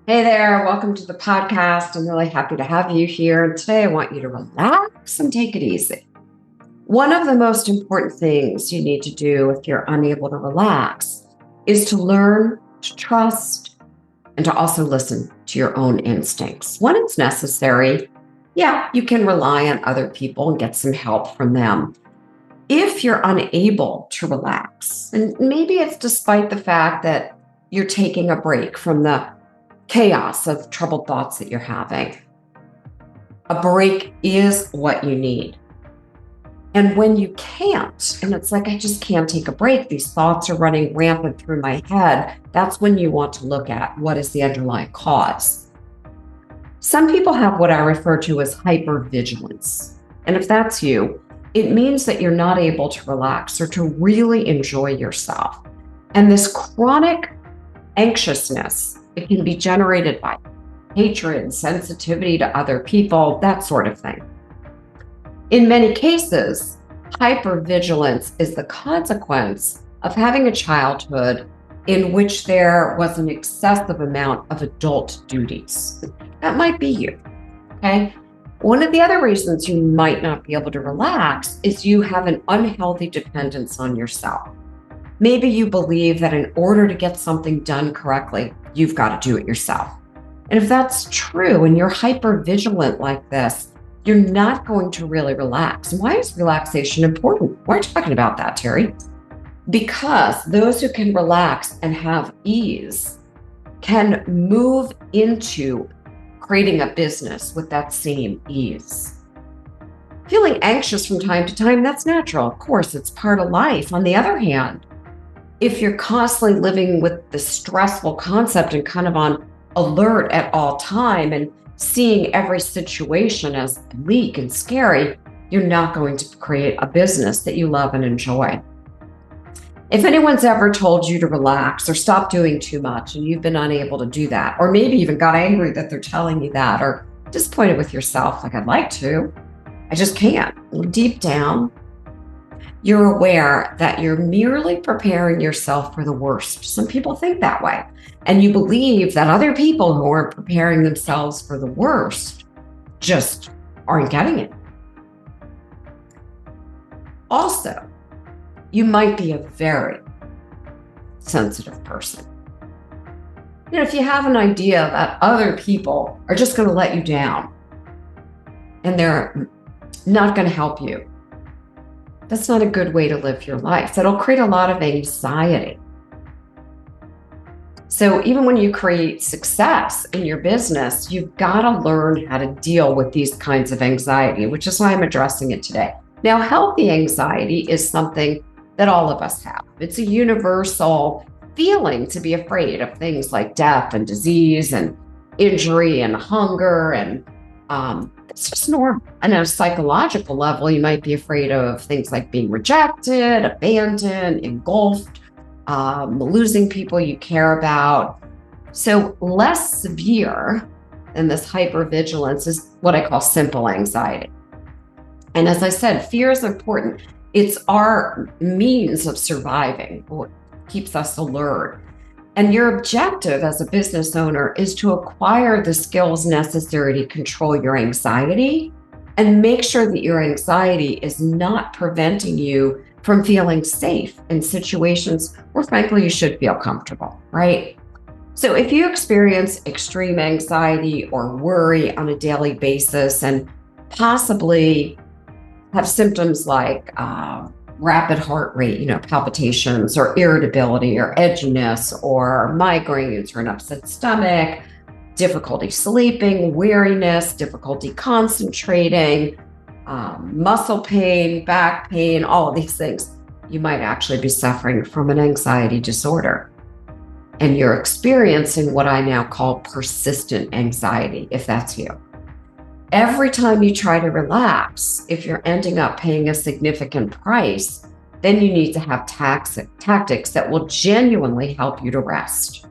Hey there, welcome to the podcast. I'm really happy to have you here. And today I want you to relax and take it easy. One of the most important things you need to do if you're unable to relax is to learn to trust and to also listen to your own instincts. When it's necessary, yeah, you can rely on other people and get some help from them. If you're unable to relax, and maybe it's despite the fact that you're taking a break from the chaos of troubled thoughts that you're having, a break is what you need. And when you can't, and it's like, I just can't take a break, these thoughts are running rampant through my head, that's when you want to look at what is the underlying cause. Some people have what I refer to as hypervigilance. And if that's you, it means that you're not able to relax or to really enjoy yourself. And this chronic anxiousness, it can be generated by hatred, sensitivity to other people, that sort of thing. In many cases, hypervigilance is the consequence of having a childhood in which there was an excessive amount of adult duties. That might be you, okay? One of the other reasons you might not be able to relax is you have an unhealthy dependence on yourself. Maybe you believe that in order to get something done correctly, you've got to do it yourself. And if that's true and you're hyper vigilant like this, you're not going to really relax. And why is relaxation important? Why are you talking about that, Terri? Because those who can relax and have ease can move into creating a business with that same ease. Feeling anxious from time to time, that's natural. Of course, it's part of life. On the other hand, if you're constantly living with the stressful concept and kind of on alert at all time and seeing every situation as bleak and scary, you're not going to create a business that you love and enjoy. If anyone's ever told you to relax or stop doing too much and you've been unable to do that, or maybe even got angry that they're telling you that, or disappointed with yourself, like I'd like to, I just can't. Deep down, you're aware that you're merely preparing yourself for the worst. Some people think that way. And you believe that other people who are preparing themselves for the worst just aren't getting it. Also, you might be a very sensitive person. You know, if you have an idea that other people are just going to let you down and they're not going to help you, that's not a good way to live your life. That'll create a lot of anxiety. So even when you create success in your business, you've got to learn how to deal with these kinds of anxiety, which is why I'm addressing it today. Now, healthy anxiety is something that all of us have. It's a universal feeling to be afraid of things like death and disease and injury and hunger, and it's just normal. And at a psychological level, you might be afraid of things like being rejected, abandoned, engulfed, losing people you care about. So less severe than this hypervigilance is what I call simple anxiety. And as I said, fear is important. It's our means of surviving, what keeps us alert. And your objective as a business owner is to acquire the skills necessary to control your anxiety and make sure that your anxiety is not preventing you from feeling safe in situations where, frankly, you should feel comfortable, right? So if you experience extreme anxiety or worry on a daily basis and possibly have symptoms like rapid heart rate, palpitations or irritability or edginess or migraines or an upset stomach, difficulty sleeping, weariness, difficulty concentrating, muscle pain, back pain, all of these things, you might actually be suffering from an anxiety disorder. And you're experiencing what I now call persistent anxiety, if that's you. Every time you try to relax, if you're ending up paying a significant price, then you need to have tactics that will genuinely help you to rest.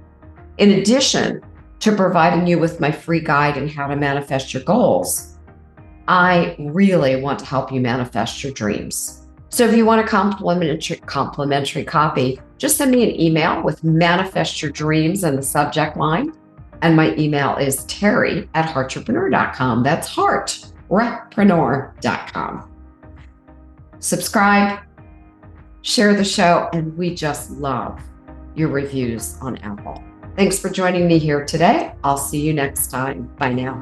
In addition to providing you with my free guide on how to manifest your goals, I really want to help you manifest your dreams. So if you want a complimentary copy, just send me an email with manifest your dreams in the subject line, And my email is terri@heartrepreneur.com. That's heartrepreneur.com. Subscribe, share the show, and we just love your reviews on Apple. Thanks for joining me here today. I'll see you next time. Bye now.